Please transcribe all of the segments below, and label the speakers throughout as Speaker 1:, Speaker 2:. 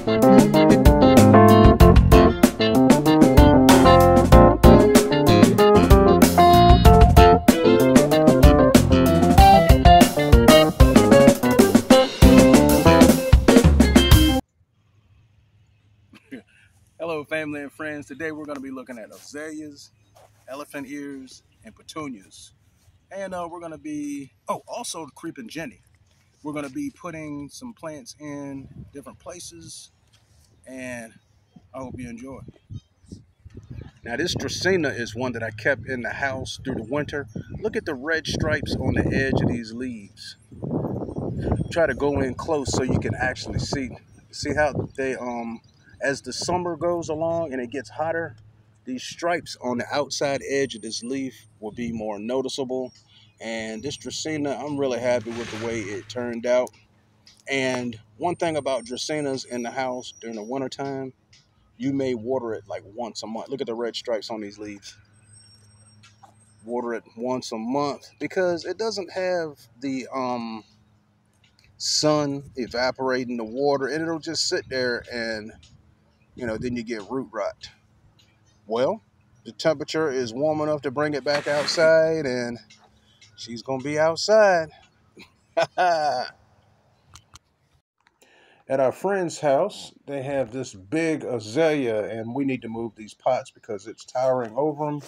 Speaker 1: Hello, family and friends. Today we're going to be looking at azaleas, elephant ears, and petunias. And we're going to be, also the creeping Jenny. We're going to be putting some plants in different places, and I hope you enjoy. Now, this Dracaena is one that I kept in the house through the winter. Look at the red stripes on the edge of these leaves. Try to go in close so you can actually see how they as the summer goes along and it gets hotter, these stripes on the outside edge of this leaf will be more noticeable. And this Dracaena, I'm really happy with the way it turned out. And one thing about Dracaenas in the house during the wintertime, you may water it like once a month. Look at the red stripes on these leaves. Water it once a month because it doesn't have the sun evaporating the water, and it'll just sit there, and then you get root rot. Well, the temperature is warm enough to bring it back outside, and she's gonna be outside. At our friend's house, they have this big azalea, and we need to move these pots because it's towering over them,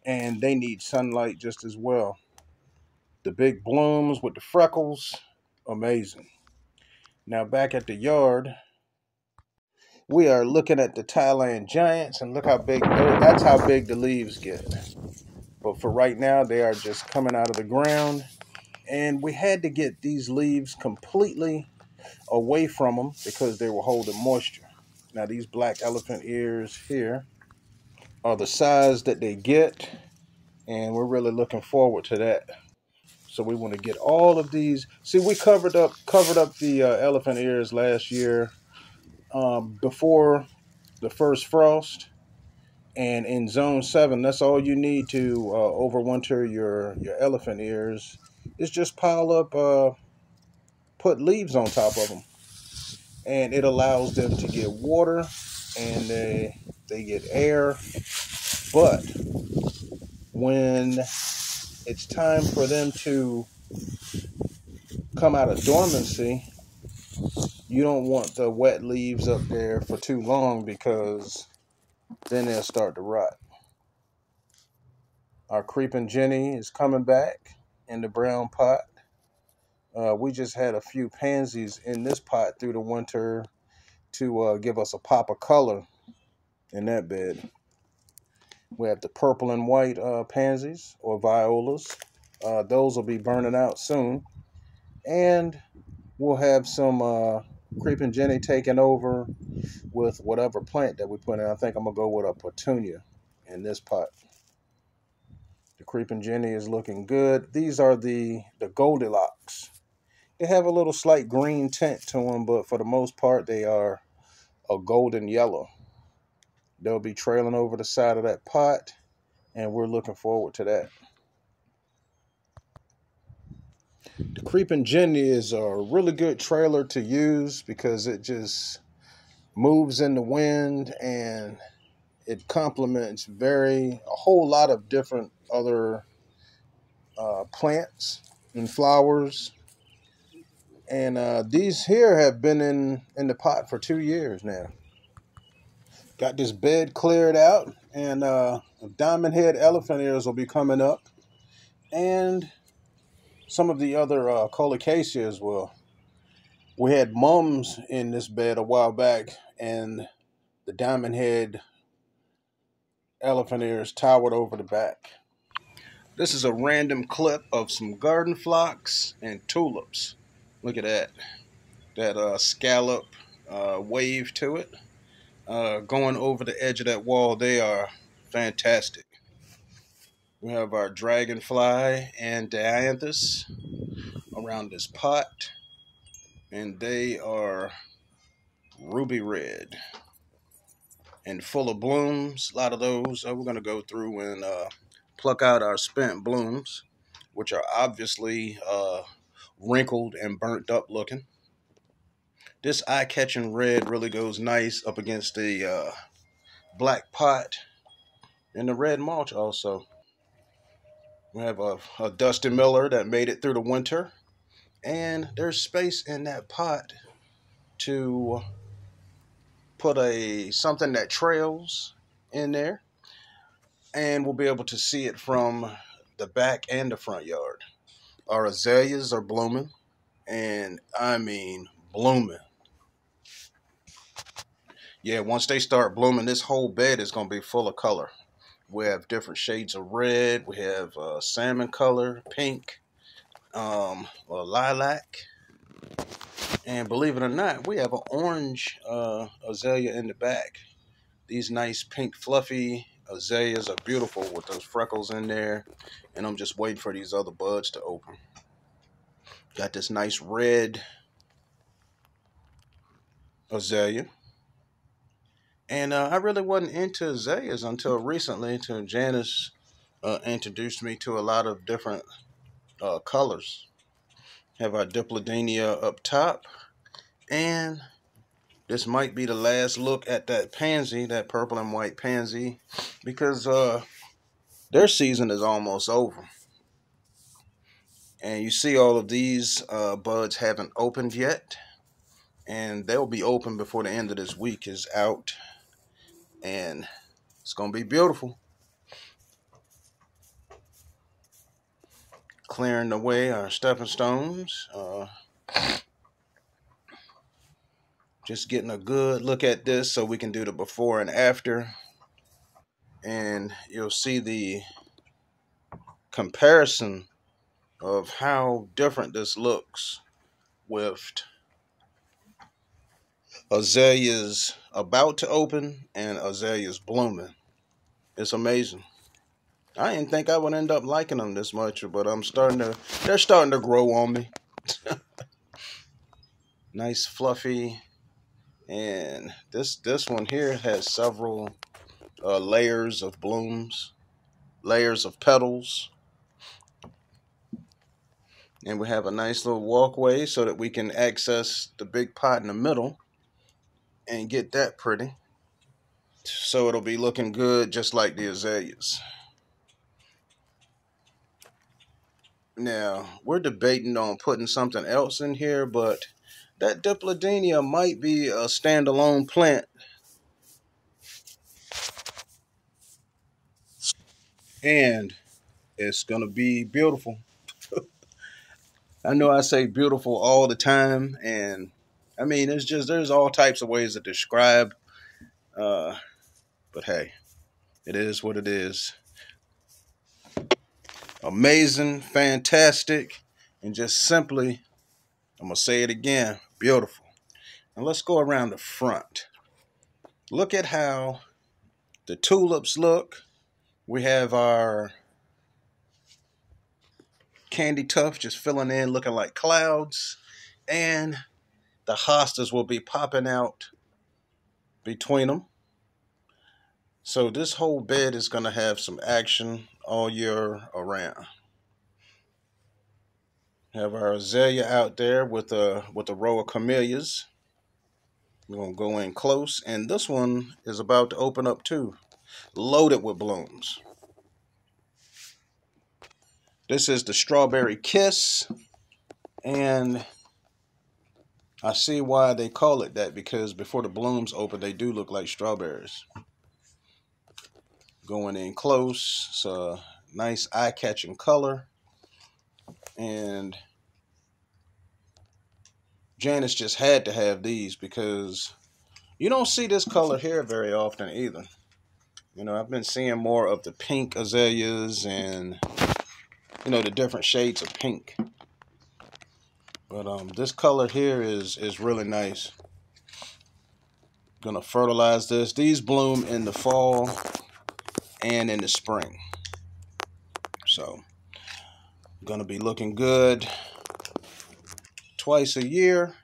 Speaker 1: and they need sunlight just as well. The big blooms with the freckles, amazing. Now back at the yard, we are looking at the Thailand giants, and look how big, that's how big the leaves get. But for right now, they are just coming out of the ground, and we had to get these leaves completely away from them because they were holding moisture. Now these black elephant ears here are the size that they get, and we're really looking forward to that. So we want to get all of these. See, we covered up the elephant ears last year before the first frost, and in zone 7, that's all you need to overwinter your elephant ears is just pile up put leaves on top of them, and it allows them to get water, and they get air. But when it's time for them to come out of dormancy, you don't want the wet leaves up there for too long because then they'll start to rot. Our creeping Jenny is coming back in the brown pot. We just had a few pansies in this pot through the winter to give us a pop of color in that bed. We have the purple and white pansies or violas. Those will be burning out soon. And we'll have some creeping Jenny taking over with whatever plant that we put in. I think I'm going to go with a petunia in this pot. The creeping Jenny is looking good. These are the Goldilocks. They have a little slight green tint to them, but for the most part, they are a golden yellow. They'll be trailing over the side of that pot, and we're looking forward to that. The creeping Jenny is a really good trailer to use because it just moves in the wind, and it complements a whole lot of different other plants and flowers. And these here have been in the pot for 2 years now. Got this bed cleared out, and diamond head elephant ears will be coming up, and some of the other colocaceas will. We had mums in this bed a while back, and the diamond head elephant ears towered over the back. This is a random clip of some garden phlox and tulips. Look at that. That scallop wave to it. Going over the edge of that wall, they are fantastic. We have our dragonfly and dianthus around this pot, and they are ruby red and full of blooms. A lot of those. We're going to go through and pluck out our spent blooms, which are obviously wrinkled and burnt up looking. This eye-catching red really goes nice up against the black pot and the red mulch also. We have a Dusty Miller that made it through the winter. And there's space in that pot to put a something that trails in there. And we'll be able to see it from the back and the front yard. Our azaleas are blooming. And I mean blooming. Yeah, once they start blooming, this whole bed is going to be full of color. We have different shades of red. We have salmon color, pink, lilac. And believe it or not, we have an orange azalea in the back. These nice pink fluffy azaleas are beautiful with those freckles in there. And I'm just waiting for these other buds to open. Got this nice red azalea. And I really wasn't into azaleas until recently, until Janice introduced me to a lot of different colors. Have our Diplodenia up top. And this might be the last look at that pansy, that purple and white pansy, because their season is almost over. And you see all of these buds haven't opened yet. And they'll be open before the end of this week is out. And it's going to be beautiful. Clearing away our stepping stones. Just getting a good look at this so we can do the before and after. And you'll see the comparison of how different this looks with azaleas about to open and azaleas blooming. It's amazing. I didn't think I would end up liking them this much, but they're starting to grow on me. Nice fluffy. And this one here has several layers of blooms, layers of petals. And we have a nice little walkway so that we can access the big pot in the middle and get that pretty. So it'll be looking good just like the azaleas. Now, we're debating on putting something else in here, but that Diplodenia might be a standalone plant. And it's going to be beautiful. I know I say beautiful all the time, and I mean, there's all types of ways to describe, but hey, it is what it is. Amazing, fantastic, and just simply, I'm going to say it again, beautiful. And let's go around the front. Look at how the tulips look. We have our candy tuft just filling in, looking like clouds. And the hostas will be popping out between them. So this whole bed is going to have some action all year around. Have our azalea out there with a row of camellias. We're going to go in close. And this one is about to open up too. Loaded with blooms. This is the Strawberry Kiss. And I see why they call it that, because before the blooms open, they do look like strawberries. Going in close. It's a nice eye-catching color. And Janice just had to have these because you don't see this color here very often either. You know, I've been seeing more of the pink azaleas and, you know, the different shades of pink. But this color here is really nice. Gonna fertilize this. These bloom in the fall and in the spring. So, gonna be looking good twice a year.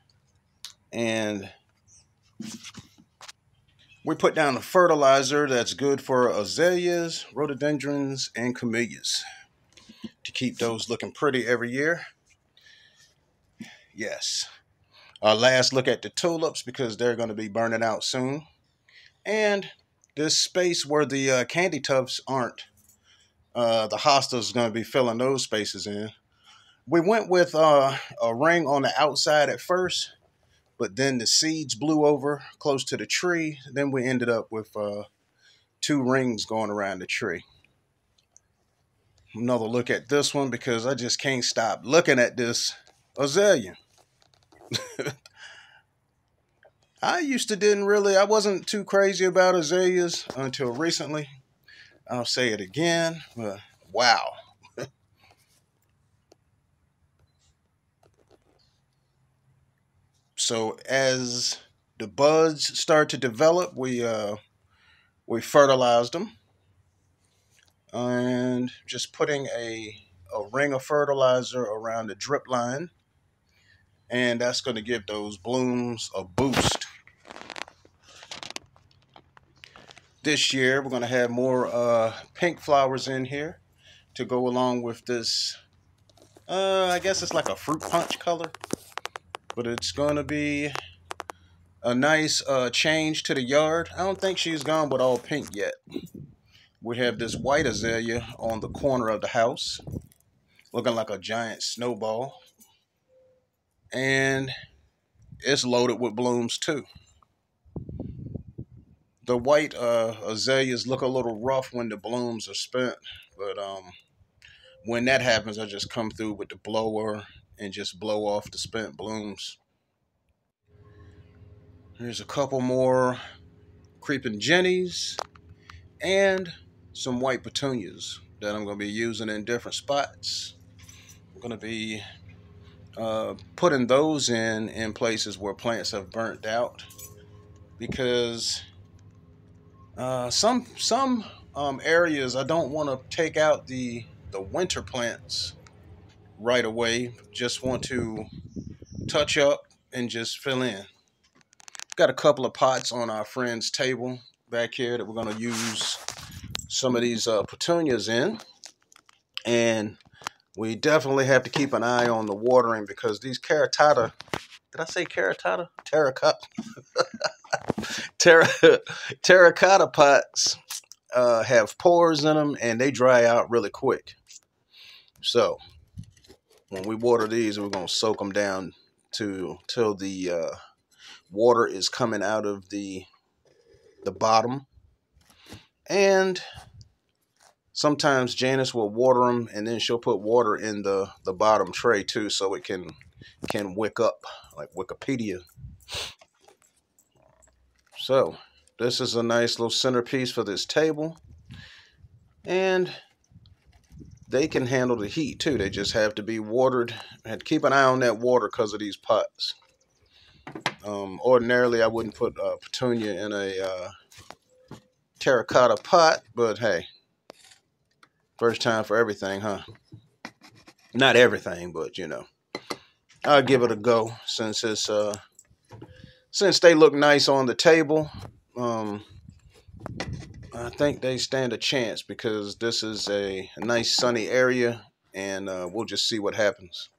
Speaker 1: And we put down a fertilizer that's good for azaleas, rhododendrons, and camellias to keep those looking pretty every year. Yes. last look at the tulips because they're going to be burning out soon. And this space where the candy tubs aren't, the hostas going to be filling those spaces in. We went with a ring on the outside at first, but then the seeds blew over close to the tree. Then we ended up with two rings going around the tree. Another look at this one because I just can't stop looking at this azalea. I wasn't too crazy about azaleas until recently. I'll say it again, but wow. So as the buds start to develop, we fertilized them and just putting a ring of fertilizer around the drip line, and that's going to give those blooms a boost. This year, we're going to have more pink flowers in here to go along with this. I guess it's like a fruit punch color, but it's going to be a nice change to the yard. I don't think she's gone with all pink yet. We have this white azalea on the corner of the house, looking like a giant snowball, and it's loaded with blooms too. The white azaleas look a little rough when the blooms are spent, but when that happens, I just come through with the blower and just blow off the spent blooms. There's a couple more creeping jennies and some white petunias that I'm going to be using in different spots. I'm going to be putting those in places where plants have burnt out because some areas I don't want to take out the winter plants right away. Just want to touch up and just fill in. Got a couple of pots on our friend's table back here that we're going to use some of these petunias in, and we definitely have to keep an eye on the watering because these terracotta. Did I say terracotta? Terracotta. Terra, terracotta pots have pores in them and they dry out really quick. So when we water these, we're gonna soak them down till the water is coming out of the bottom. And sometimes Janice will water them, and then she'll put water in the bottom tray too, so it can wick up like Wikipedia. So this is a nice little centerpiece for this table, and they can handle the heat too. They just have to be watered. I had to keep an eye on that water because of these pots. Ordinarily, I wouldn't put petunia in a terracotta pot, but hey, first time for everything, huh? Not everything, but you know, I'll give it a go since they look nice on the table. I think they stand a chance because this is a nice sunny area, and we'll just see what happens.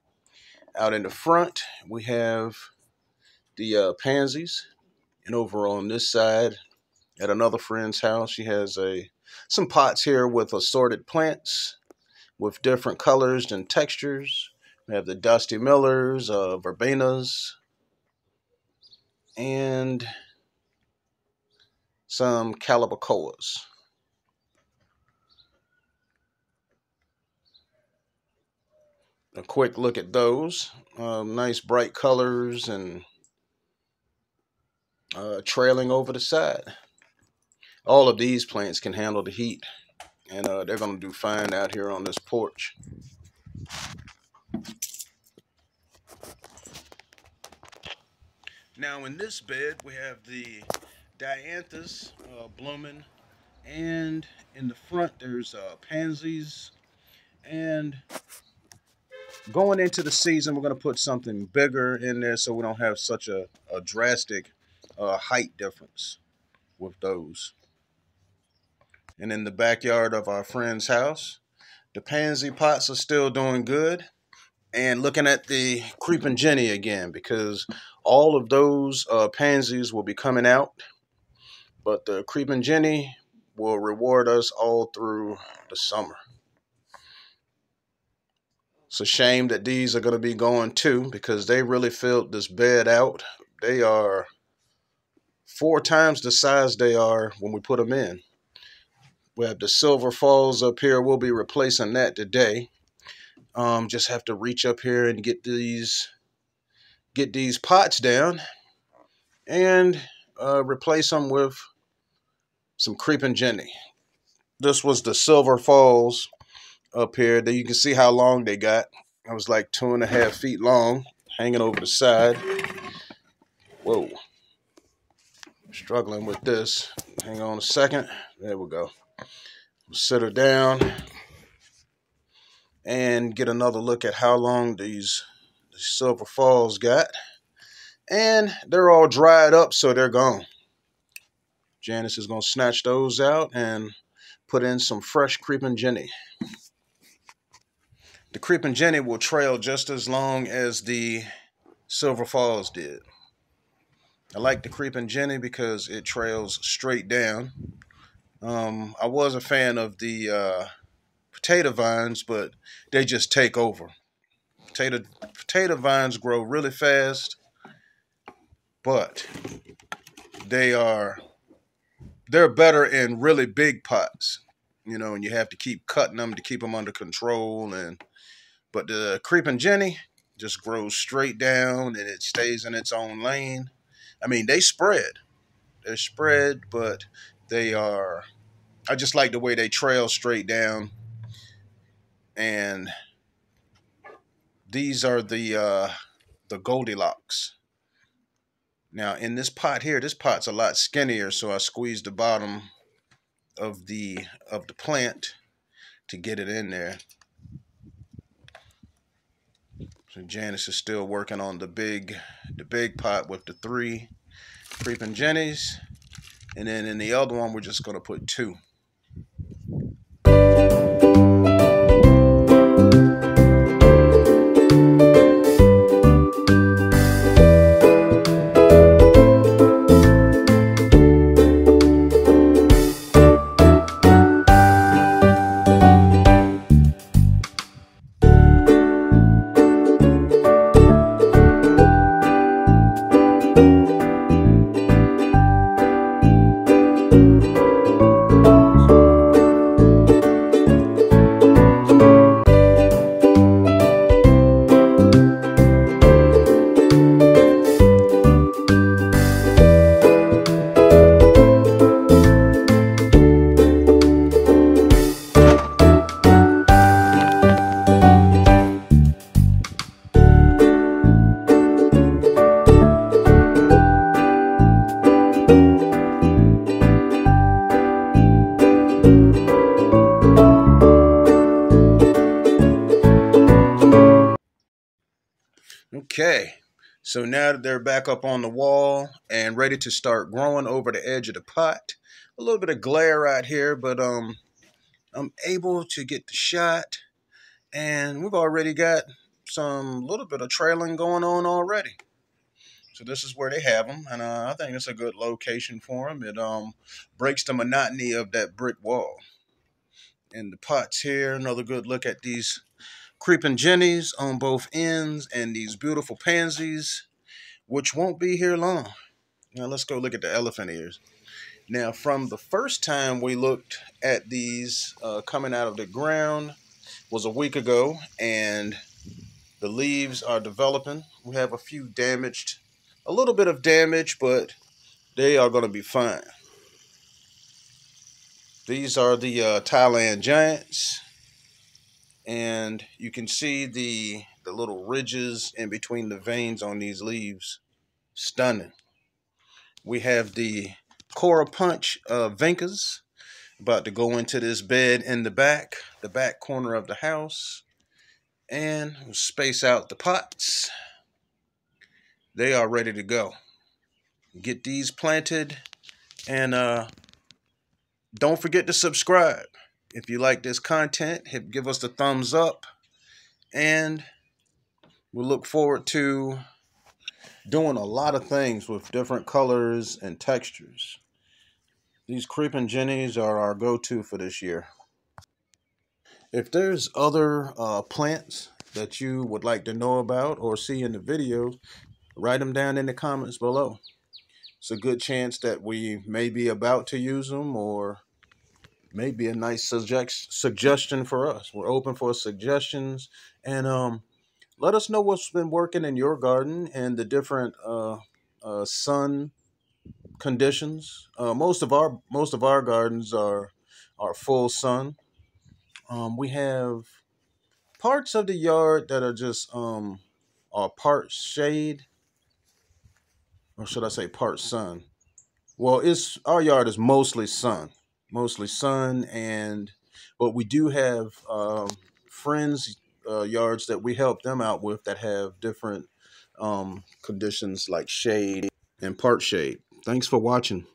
Speaker 1: Out in the front, we have the pansies, and over on this side, at another friend's house, she has some pots here with assorted plants with different colors and textures. We have the Dusty Millers, verbenas, and some calabacoas. A quick look at those. Nice bright colors and trailing over the side. All of these plants can handle the heat, and they're going to do fine out here on this porch. Now in this bed, we have the dianthus blooming, and in the front there's pansies. And going into the season, we're going to put something bigger in there so we don't have such a drastic height difference with those. And in the backyard of our friend's house, the pansy pots are still doing good. and looking at the creeping Jenny again, because all of those pansies will be coming out, but the creeping Jenny will reward us all through the summer. It's a shame that these are going to be going too, because they really filled this bed out. They are 4 times the size they are when we put them in. We have the Silver Falls up here. We'll be replacing that today. Just have to reach up here and get these pots down and replace them with some creeping Jenny. This was the Silver Falls up here. There you can see how long they got. It was like 2.5 feet long, hanging over the side. Whoa. Struggling with this. Hang on a second. There we go. Sit her down and get another look at how long these Silver Falls got. And they're all dried up, so they're gone. Janice is going to snatch those out and put in some fresh creeping Jenny. The creeping Jenny will trail just as long as the Silver Falls did. I like the creeping Jenny because it trails straight down. I was a fan of the potato vines, but they just take over. Potato vines grow really fast, but they're better in really big pots, and you have to keep cutting them to keep them under control. But the creeping Jenny just grows straight down and it stays in its own lane. I mean, they're spread, but I just like the way they trail straight down. And these are the Goldilocks. Now in this pot here, this pot's a lot skinnier, so I squeezed the bottom of the plant to get it in there. So Janice is still working on the big pot with the 3 creeping Jennies, and then in the other one we're just going to put 2. Okay, so now that they're back up on the wall and ready to start growing over the edge of the pot, a little bit of glare out here, but I'm able to get the shot, and we've already got some little bit of trailing going on already. So this is where they have them, and I think it's a good location for them. It breaks the monotony of that brick wall. And the pots here, another good look at these creeping Jennies on both ends and these beautiful pansies, which won't be here long. Now let's go look at the elephant ears. Now from the first time we looked at these coming out of the ground was a week ago, and the leaves are developing. We have a few damaged, a little bit of damage, but they are going to be fine. These are the Thailand giants. And you can see the little ridges in between the veins on these leaves. Stunning. We have the Cora Punch Vincas about to go into this bed in the back corner of the house. And we'll space out the pots. They are ready to go. Get these planted, and don't forget to subscribe. If you like this content, give us the thumbs up, and We look forward to doing a lot of things with different colors and textures. These creeping jennies are our go-to for this year. If there's other plants that you would like to know about or see in the videos, write them down in the comments below. It's a good chance that we may be about to use them, or maybe a nice suggestion for us. We're open for suggestions, and let us know what's been working in your garden and the different sun conditions. Most of our gardens are full sun. We have parts of the yard that are just are part shade, or should I say part sun. Well, it's our yard is mostly sun, and but we do have friends' yards that we help them out with that have different conditions like shade and part shade. Thanks for watching.